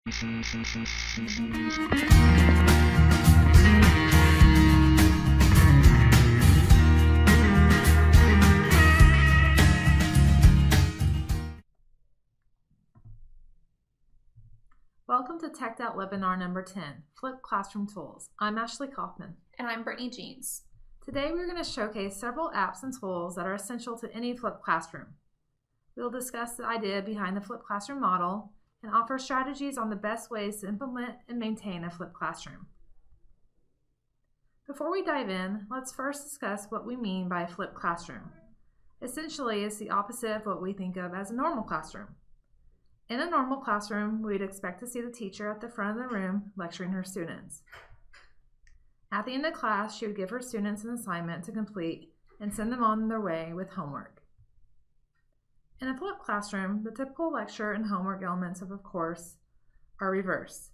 Welcome to TechDout webinar number 10, Flipped Classroom Tools. I'm Ashley Kaufman. And I'm Brittany Jeans. Today we're going to showcase several apps and tools that are essential to any flipped classroom. We'll discuss the idea behind the flipped classroom model and offer strategies on the best ways to implement and maintain a flipped classroom. Before we dive in, let's first discuss what we mean by a flipped classroom. Essentially, it's the opposite of what we think of as a normal classroom. In a normal classroom, we'd expect to see the teacher at the front of the room lecturing her students. At the end of class, she would give her students an assignment to complete and send them on their way with homework. In a flipped classroom, the typical lecture and homework elements of a course are reversed.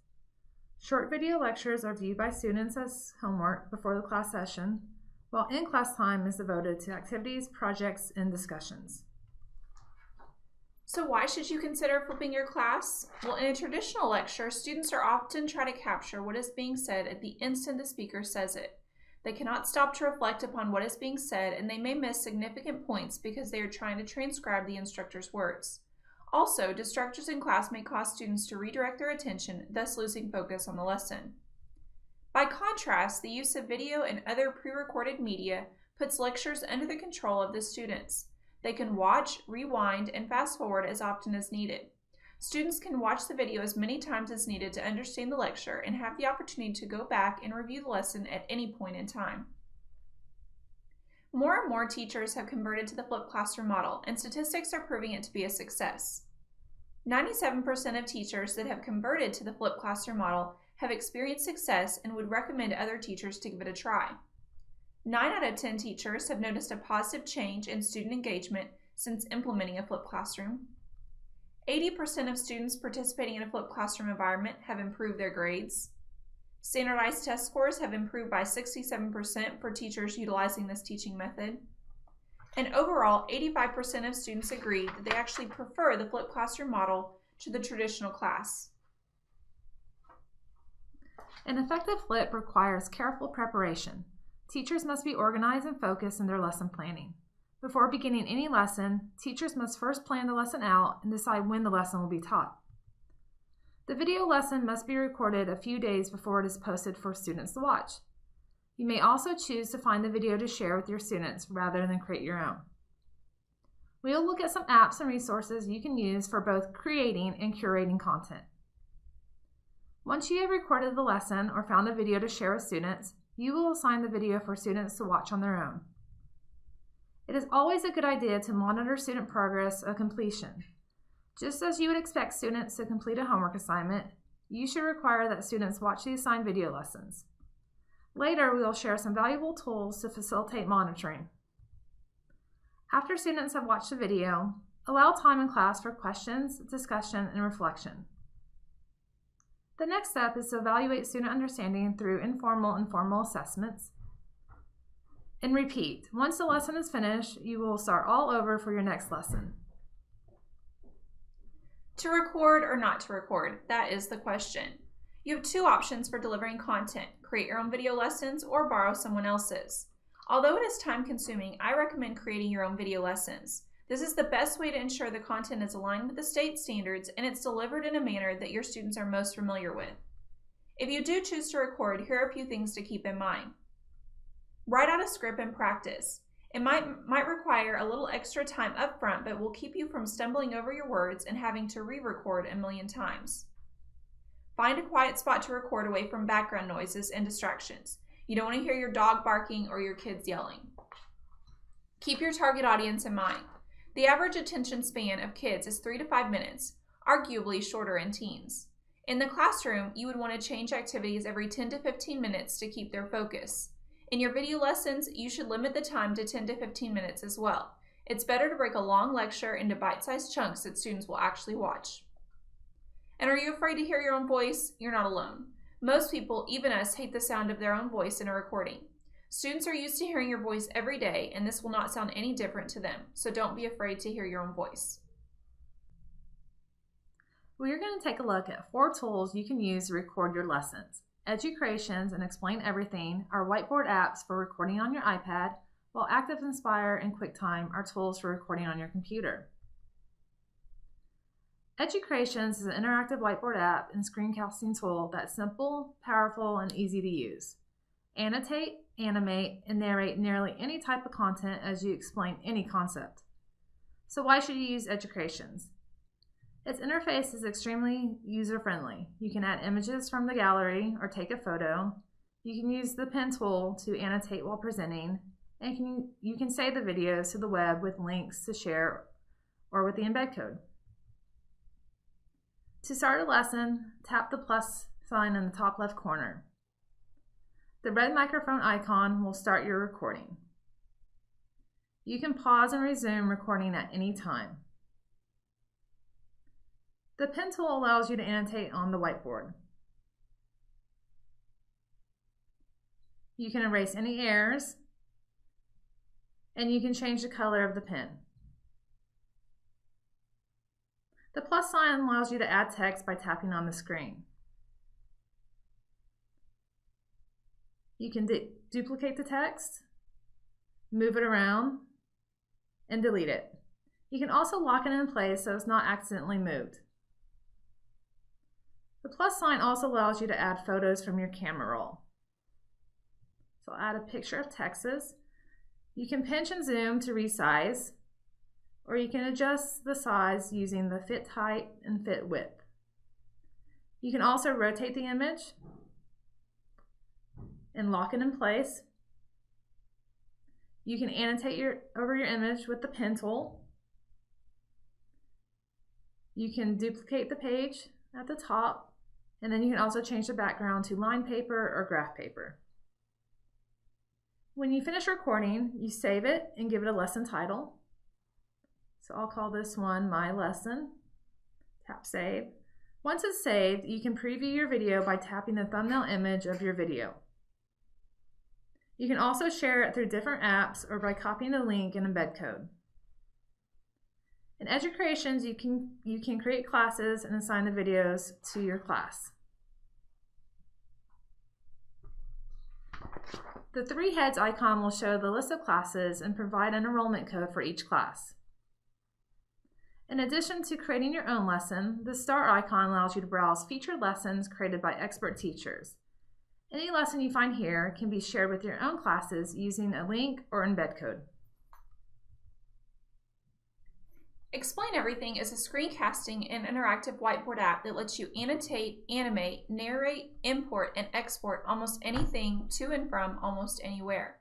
Short video lectures are viewed by students as homework before the class session, while in-class time is devoted to activities, projects, and discussions. So why should you consider flipping your class? Well, in a traditional lecture, students are often trying to capture what is being said at the instant the speaker says it. They cannot stop to reflect upon what is being said, and they may miss significant points because they are trying to transcribe the instructor's words. Also, distractors in class may cause students to redirect their attention, thus losing focus on the lesson. By contrast, the use of video and other pre-recorded media puts lectures under the control of the students. They can watch, rewind, and fast forward as often as needed. Students can watch the video as many times as needed to understand the lecture and have the opportunity to go back and review the lesson at any point in time. More and more teachers have converted to the flipped classroom model, and statistics are proving it to be a success. 97% of teachers that have converted to the flipped classroom model have experienced success and would recommend other teachers to give it a try. 9 out of 10 teachers have noticed a positive change in student engagement since implementing a flipped classroom. 80% of students participating in a flipped classroom environment have improved their grades. Standardized test scores have improved by 67% for teachers utilizing this teaching method. And overall, 85% of students agree that they actually prefer the flipped classroom model to the traditional class. An effective flip requires careful preparation. Teachers must be organized and focused in their lesson planning. Before beginning any lesson, teachers must first plan the lesson out and decide when the lesson will be taught. The video lesson must be recorded a few days before it is posted for students to watch. You may also choose to find the video to share with your students rather than create your own. We will look at some apps and resources you can use for both creating and curating content. Once you have recorded the lesson or found a video to share with students, you will assign the video for students to watch on their own. It is always a good idea to monitor student progress of completion. Just as you would expect students to complete a homework assignment, you should require that students watch the assigned video lessons. Later, we will share some valuable tools to facilitate monitoring. After students have watched the video, allow time in class for questions, discussion, and reflection. The next step is to evaluate student understanding through informal and formal assessments. And repeat. Once the lesson is finished, you will start all over for your next lesson. To record or not to record, that is the question. You have 2 options for delivering content: create your own video lessons or borrow someone else's. Although it is time consuming, I recommend creating your own video lessons. This is the best way to ensure the content is aligned with the state standards and it's delivered in a manner that your students are most familiar with. If you do choose to record, here are a few things to keep in mind. Write out a script and practice. It might require a little extra time up front, but will keep you from stumbling over your words and having to re-record a million times. Find a quiet spot to record away from background noises and distractions. You don't want to hear your dog barking or your kids yelling. Keep your target audience in mind. The average attention span of kids is 3 to 5 minutes, arguably shorter in teens. In the classroom, you would want to change activities every 10 to 15 minutes to keep their focus. In your video lessons, you should limit the time to 10 to 15 minutes as well. It's better to break a long lecture into bite-sized chunks that students will actually watch. And are you afraid to hear your own voice? You're not alone. Most people, even us, hate the sound of their own voice in a recording. Students are used to hearing your voice every day, and this will not sound any different to them, so don't be afraid to hear your own voice. We are going to take a look at 4 tools you can use to record your lessons. Educreations and Explain Everything are whiteboard apps for recording on your iPad, while ActiveInspire and QuickTime are tools for recording on your computer. Educreations is an interactive whiteboard app and screencasting tool that's simple, powerful, and easy to use. Annotate, animate, and narrate nearly any type of content as you explain any concept. So why should you use Educreations? Its interface is extremely user-friendly. You can add images from the gallery or take a photo. You can use the pen tool to annotate while presenting, and you can save the videos to the web with links to share or with the embed code. To start a lesson, tap the plus sign in the top left corner. The red microphone icon will start your recording. You can pause and resume recording at any time. The pen tool allows you to annotate on the whiteboard. You can erase any errors, and you can change the color of the pen. The plus sign allows you to add text by tapping on the screen. You can duplicate the text, move it around, and delete it. You can also lock it in place so it's not accidentally moved. The plus sign also allows you to add photos from your camera roll. So I'll add a picture of Texas. You can pinch and zoom to resize, or you can adjust the size using the fit height and fit width. You can also rotate the image and lock it in place. You can annotate over your image with the pen tool. You can duplicate the page at the top, and then you can also change the background to line paper or graph paper. When you finish recording, you save it and give it a lesson title. So I'll call this one My Lesson. Tap Save. Once it's saved, you can preview your video by tapping the thumbnail image of your video. You can also share it through different apps or by copying the link and embed code. In Educreations, you can create classes and assign the videos to your class. The 3 heads icon will show the list of classes and provide an enrollment code for each class. In addition to creating your own lesson, the Start icon allows you to browse featured lessons created by expert teachers. Any lesson you find here can be shared with your own classes using a link or embed code. Explain Everything is a screencasting and interactive whiteboard app that lets you annotate, animate, narrate, import, and export almost anything to and from almost anywhere.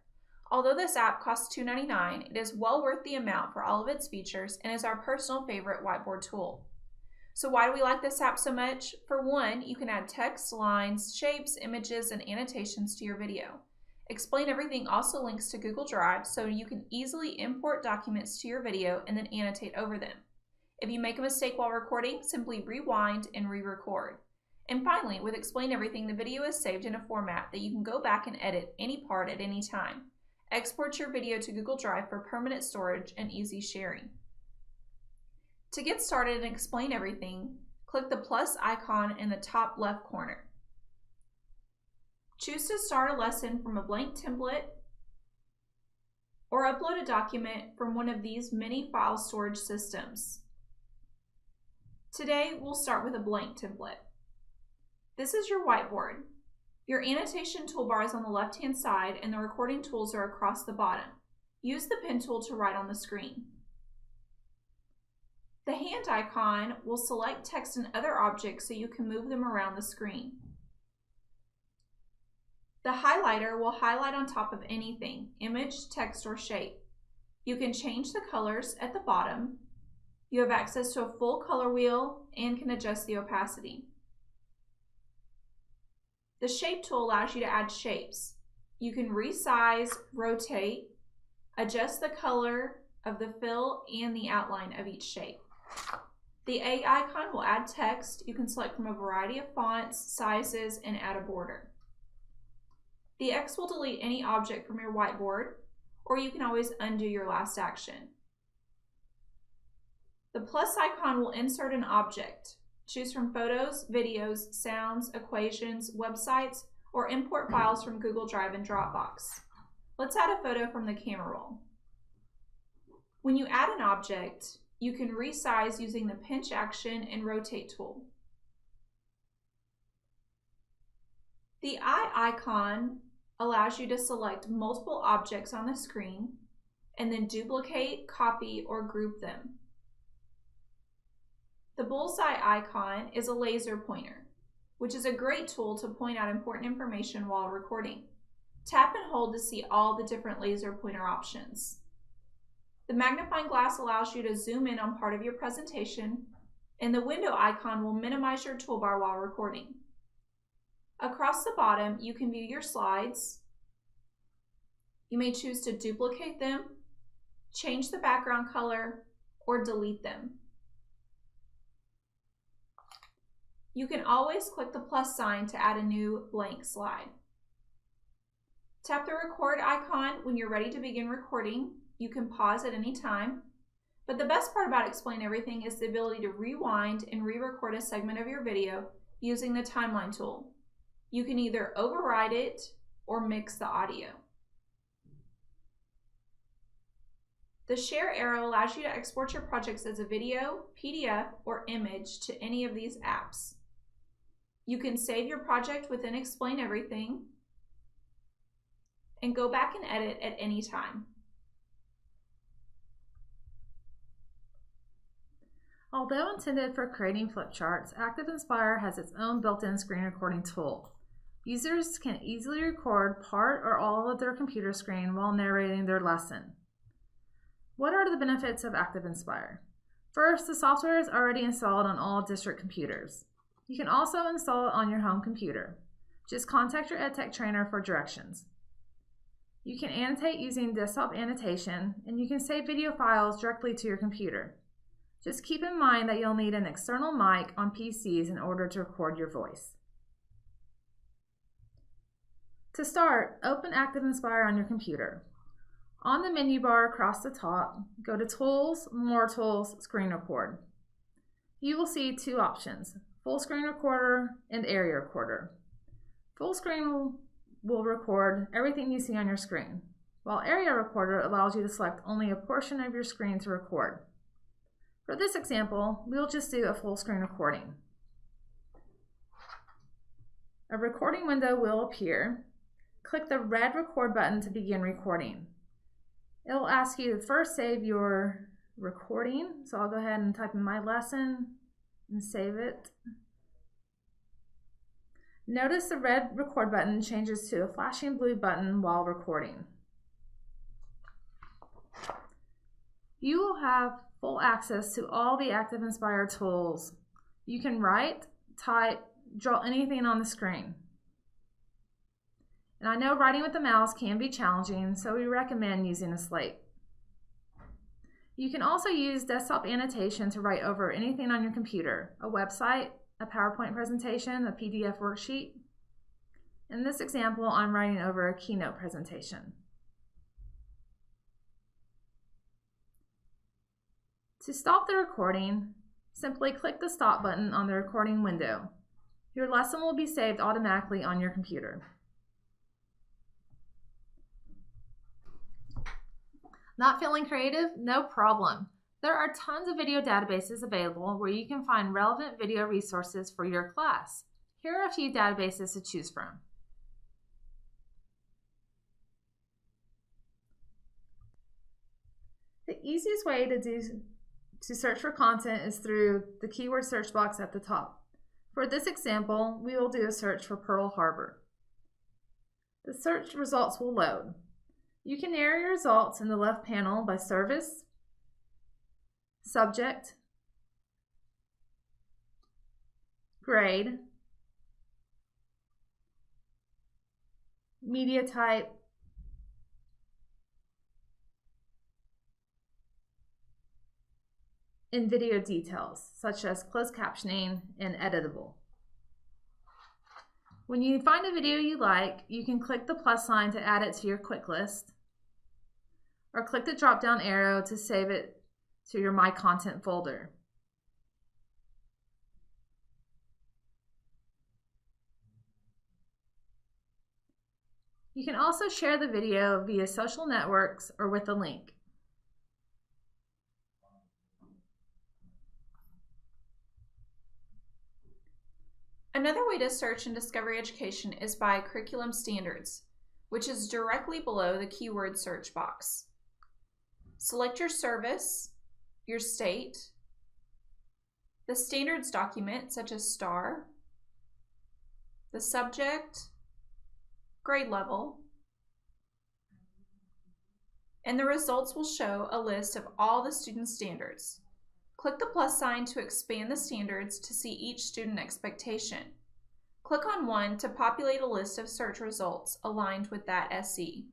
Although this app costs $2.99, it is well worth the amount for all of its features and is our personal favorite whiteboard tool. So why do we like this app so much? For one, you can add text, lines, shapes, images, and annotations to your video. Explain Everything also links to Google Drive so you can easily import documents to your video and then annotate over them. If you make a mistake while recording, simply rewind and re-record. And finally, with Explain Everything, the video is saved in a format that you can go back and edit any part at any time. Export your video to Google Drive for permanent storage and easy sharing. To get started and Explain Everything, click the plus icon in the top left corner. Choose to start a lesson from a blank template or upload a document from one of these many file storage systems. Today, we'll start with a blank template. This is your whiteboard. Your annotation toolbar is on the left-hand side and the recording tools are across the bottom. Use the pen tool to write on the screen. The hand icon will select text and other objects so you can move them around the screen. The highlighter will highlight on top of anything, image, text, or shape. You can change the colors at the bottom. You have access to a full color wheel and can adjust the opacity. The shape tool allows you to add shapes. You can resize, rotate, adjust the color of the fill and the outline of each shape. The A icon will add text. You can select from a variety of fonts, sizes, and add a border. The X will delete any object from your whiteboard, or you can always undo your last action. The plus icon will insert an object. Choose from photos, videos, sounds, equations, websites, or import files from Google Drive and Dropbox. Let's add a photo from the camera roll. When you add an object, you can resize using the pinch action and rotate tool. The eye icon allows you to select multiple objects on the screen and then duplicate, copy, or group them. The bullseye icon is a laser pointer, which is a great tool to point out important information while recording. Tap and hold to see all the different laser pointer options. The magnifying glass allows you to zoom in on part of your presentation, and the window icon will minimize your toolbar while recording. Across the bottom, you can view your slides. You may choose to duplicate them, change the background color, or delete them. You can always click the plus sign to add a new blank slide. Tap the record icon when you're ready to begin recording. You can pause at any time, but the best part about Explain Everything is the ability to rewind and re-record a segment of your video using the timeline tool. You can either override it or mix the audio. The share arrow allows you to export your projects as a video, PDF, or image to any of these apps. You can save your project within Explain Everything and go back and edit at any time. Although intended for creating flip charts, ActiveInspire has its own built-in screen recording tool. Users can easily record part or all of their computer screen while narrating their lesson. What are the benefits of ActiveInspire? First, the software is already installed on all district computers. You can also install it on your home computer. Just contact your EdTech trainer for directions. You can annotate using desktop annotation, and you can save video files directly to your computer. Just keep in mind that you'll need an external mic on PCs in order to record your voice. To start, open ActiveInspire on your computer. On the menu bar across the top, go to Tools, More Tools, Screen Record. You will see two options, Full Screen Recorder and Area Recorder. Full Screen will record everything you see on your screen, while Area Recorder allows you to select only a portion of your screen to record. For this example, we'll just do a full screen recording. A recording window will appear. Click the red record button to begin recording. It will ask you to first save your recording, so I'll go ahead and type in my lesson and save it. Notice the red record button changes to a flashing blue button while recording. You will have full access to all the ActiveInspire tools. You can write, type, draw anything on the screen. And I know writing with the mouse can be challenging, so we recommend using a slate. You can also use desktop annotation to write over anything on your computer, a website, a PowerPoint presentation, a PDF worksheet. In this example, I'm writing over a keynote presentation. To stop the recording, simply click the stop button on the recording window. Your lesson will be saved automatically on your computer. Not feeling creative? No problem. There are tons of video databases available where you can find relevant video resources for your class. Here are a few databases to choose from. The easiest way to search for content is through the keyword search box at the top. For this example, we will do a search for Pearl Harbor. The search results will load. You can narrow your results in the left panel by service, subject, grade, media type, and video details, such as closed captioning and editable. When you find a video you like, you can click the plus sign to add it to your quick list, or click the drop-down arrow to save it to your My Content folder. You can also share the video via social networks or with a link. Another way to search in Discovery Education is by curriculum standards, which is directly below the keyword search box. Select your service, your state, the standards document such as STAR, the subject, grade level, and the results will show a list of all the student standards. Click the plus sign to expand the standards to see each student expectation. Click on one to populate a list of search results aligned with that SE.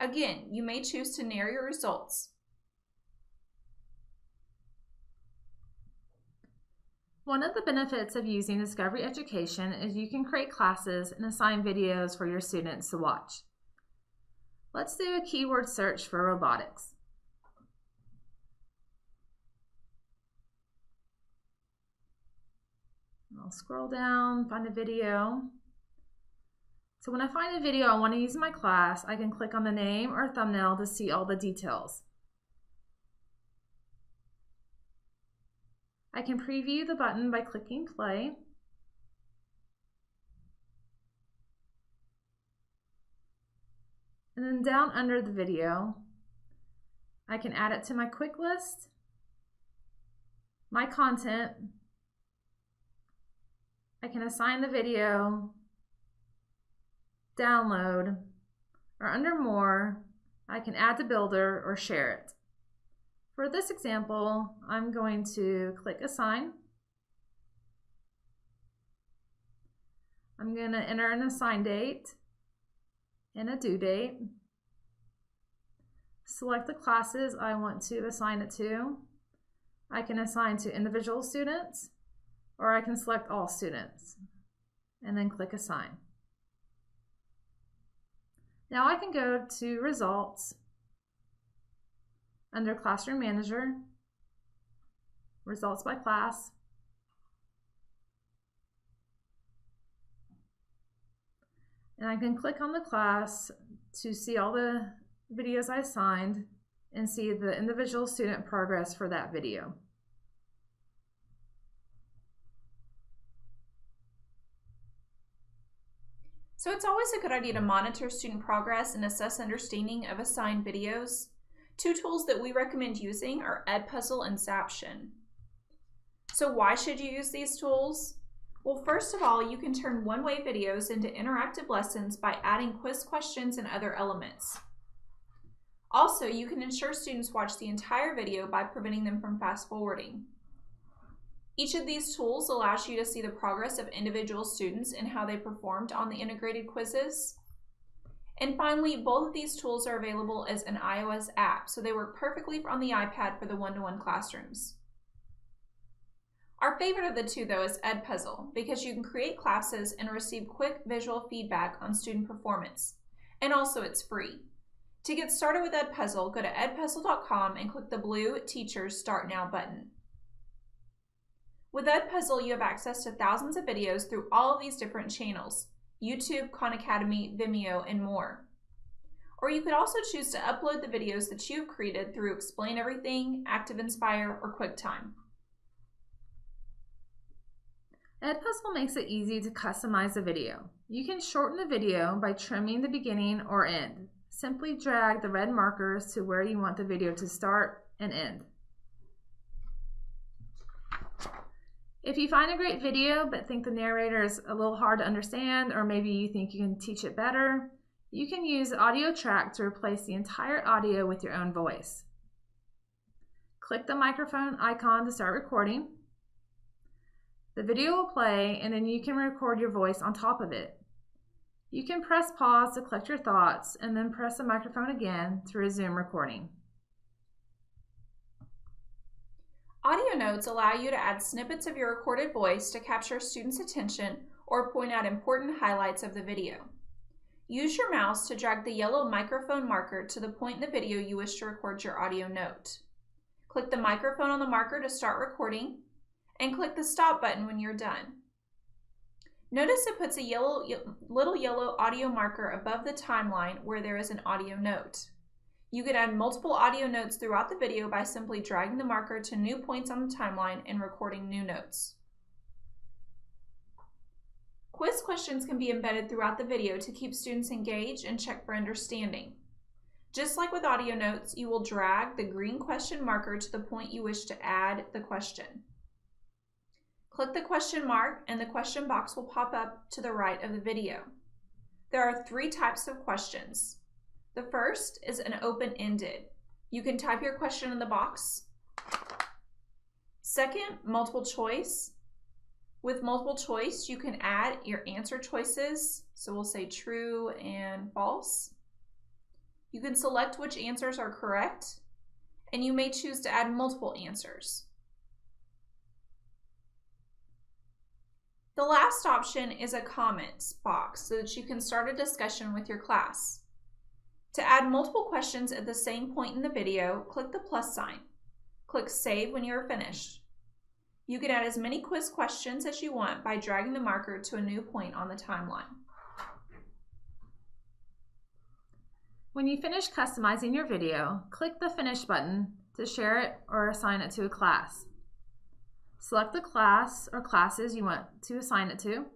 Again, you may choose to narrow your results. One of the benefits of using Discovery Education is you can create classes and assign videos for your students to watch. Let's do a keyword search for robotics. I'll scroll down, find a video. So when I find a video I want to use in my class, I can click on the name or thumbnail to see all the details. I can preview the button by clicking play. And then down under the video, I can add it to my quick list, my content. I can assign the video, download, or under more, I can add to Builder or share it. For this example, I'm going to click Assign. I'm going to enter an assign date and a due date. Select the classes I want to assign it to. I can assign to individual students, or I can select all students and then click Assign. Now I can go to Results under Classroom Manager, Results by Class, and I can click on the class to see all the videos I assigned and see the individual student progress for that video. So it's always a good idea to monitor student progress and assess understanding of assigned videos. Two tools that we recommend using are Edpuzzle and Zaption. So why should you use these tools? Well, first of all, you can turn one-way videos into interactive lessons by adding quiz questions and other elements. Also, you can ensure students watch the entire video by preventing them from fast-forwarding. Each of these tools allows you to see the progress of individual students and how they performed on the integrated quizzes. And finally, both of these tools are available as an iOS app, so they work perfectly on the iPad for the one-to-one classrooms. Our favorite of the two, though, is Edpuzzle, because you can create classes and receive quick visual feedback on student performance. And also, it's free. To get started with Edpuzzle, go to edpuzzle.com and click the blue Teachers Start Now button. With Edpuzzle, you have access to thousands of videos through all of these different channels: YouTube, Khan Academy, Vimeo, and more. Or you could also choose to upload the videos that you've created through Explain Everything, ActiveInspire, or QuickTime. Edpuzzle makes it easy to customize the video. You can shorten the video by trimming the beginning or end. Simply drag the red markers to where you want the video to start and end. If you find a great video but think the narrator is a little hard to understand, or maybe you think you can teach it better, you can use Audio Track to replace the entire audio with your own voice. Click the microphone icon to start recording. The video will play, and then you can record your voice on top of it. You can press pause to collect your thoughts, and then press the microphone again to resume recording. Audio notes allow you to add snippets of your recorded voice to capture students' attention or point out important highlights of the video. Use your mouse to drag the yellow microphone marker to the point in the video you wish to record your audio note. Click the microphone on the marker to start recording, and click the stop button when you're done. Notice it puts a little yellow audio marker above the timeline where there is an audio note. You can add multiple audio notes throughout the video by simply dragging the marker to new points on the timeline and recording new notes. Quiz questions can be embedded throughout the video to keep students engaged and check for understanding. Just like with audio notes, you will drag the green question marker to the point you wish to add the question. Click the question mark and the question box will pop up to the right of the video. There are 3 types of questions. The first is an open-ended. You can type your question in the box. Second, multiple choice. With multiple choice, you can add your answer choices. So we'll say true and false. You can select which answers are correct, and you may choose to add multiple answers. The last option is a comments box so that you can start a discussion with your class. To add multiple questions at the same point in the video, click the plus sign. Click Save when you are finished. You can add as many quiz questions as you want by dragging the marker to a new point on the timeline. When you finish customizing your video, click the Finish button to share it or assign it to a class. Select the class or classes you want to assign it to.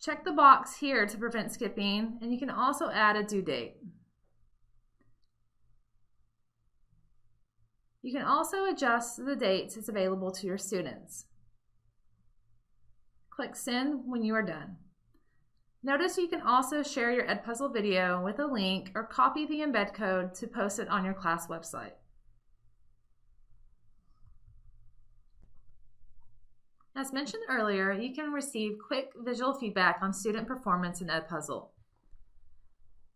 Check the box here to prevent skipping, and you can also add a due date. You can also adjust the dates it's available to your students. Click Send when you are done. Notice you can also share your Edpuzzle video with a link or copy the embed code to post it on your class website. As mentioned earlier, you can receive quick visual feedback on student performance in Edpuzzle.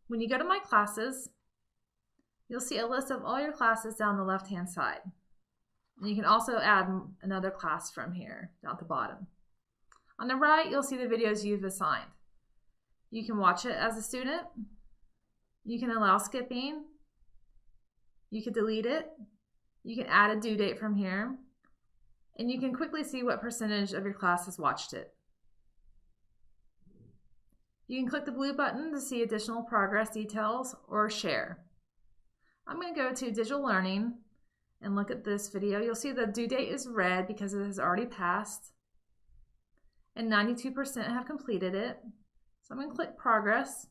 When you go to My Classes, you'll see a list of all your classes down the left-hand side. And you can also add another class from here down at the bottom. On the right, you'll see the videos you've assigned. You can watch it as a student. You can allow skipping. You can delete it. You can add a due date from here. And you can quickly see what percentage of your class has watched it. You can click the blue button to see additional progress details or share. I'm going to go to Digital Learning and look at this video. You'll see the due date is red because it has already passed, and 92% have completed it. So I'm going to click Progress,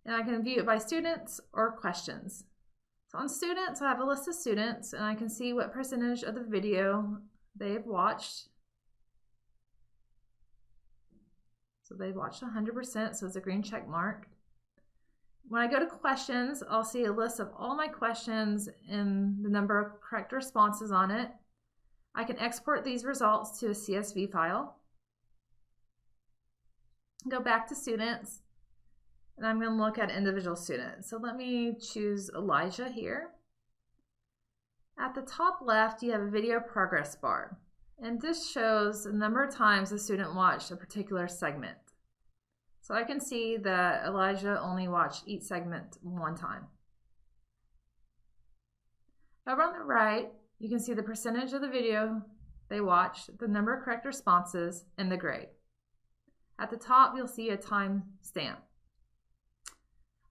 and I can view it by students or questions. So on students, I have a list of students, and I can see what percentage of the video they've watched. So they've watched 100%, so it's a green check mark. When I go to questions, I'll see a list of all my questions and the number of correct responses on it. I can export these results to a CSV file. Go back to students, and I'm going to look at individual students. So let me choose Elijah here. At the top left, you have a video progress bar, and this shows the number of times the student watched a particular segment. So I can see that Elijah only watched each segment 1 time. Over on the right, you can see the percentage of the video they watched, the number of correct responses, and the grade. At the top, you'll see a time stamp.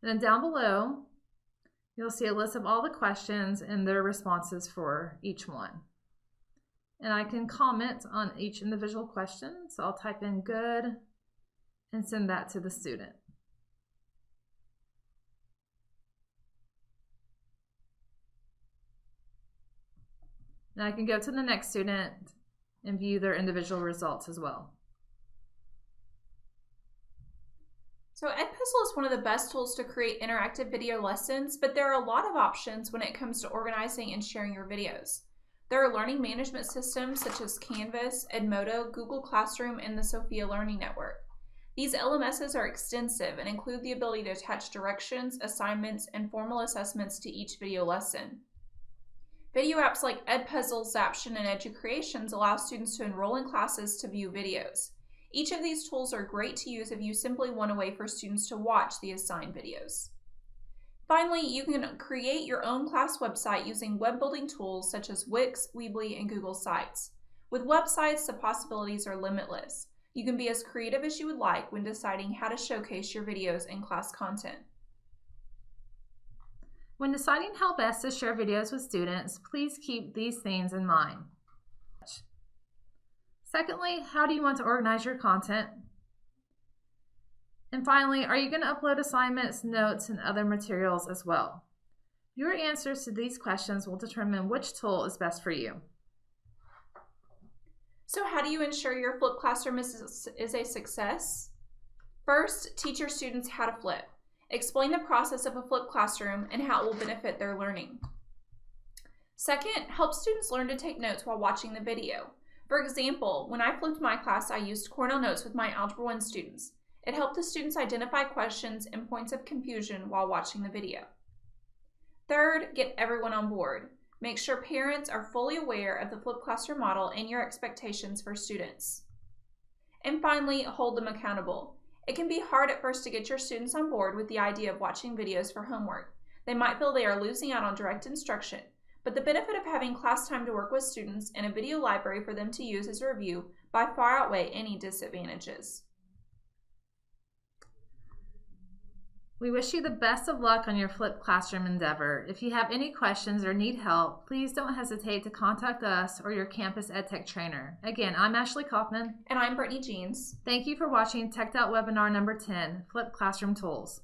And then down below, you'll see a list of all the questions and their responses for each one. And I can comment on each individual question. So I'll type in good and send that to the student. Now I can go to the next student and view their individual results as well. So Edpuzzle is one of the best tools to create interactive video lessons, but there are a lot of options when it comes to organizing and sharing your videos. There are learning management systems such as Canvas, Edmodo, Google Classroom, and the Sophia Learning Network. These LMSs are extensive and include the ability to attach directions, assignments, and formal assessments to each video lesson. Video apps like Edpuzzle, Zaption, and Educreations allow students to enroll in classes to view videos. Each of these tools are great to use if you simply want a way for students to watch the assigned videos. Finally, you can create your own class website using web building tools such as Wix, Weebly, and Google Sites. With websites, the possibilities are limitless. You can be as creative as you would like when deciding how to showcase your videos and class content. When deciding how best to share videos with students, please keep these things in mind. Secondly, how do you want to organize your content? And finally, are you going to upload assignments, notes, and other materials as well? Your answers to these questions will determine which tool is best for you. So how do you ensure your flipped classroom is a success? First, teach your students how to flip. Explain the process of a flipped classroom and how it will benefit their learning. Second, help students learn to take notes while watching the video. For example, when I flipped my class, I used Cornell Notes with my Algebra 1 students. It helped the students identify questions and points of confusion while watching the video. Third, get everyone on board. Make sure parents are fully aware of the flipped classroom model and your expectations for students. And finally, hold them accountable. It can be hard at first to get your students on board with the idea of watching videos for homework. They might feel they are losing out on direct instruction, but the benefit of having class time to work with students and a video library for them to use as a review by far outweigh any disadvantages. We wish you the best of luck on your flipped classroom endeavor. If you have any questions or need help, please don't hesitate to contact us or your campus EdTech trainer. Again, I'm Ashley Kaufman. And I'm Brittany Jeans. Thank you for watching TechDot webinar number 10, Flipped Classroom Tools.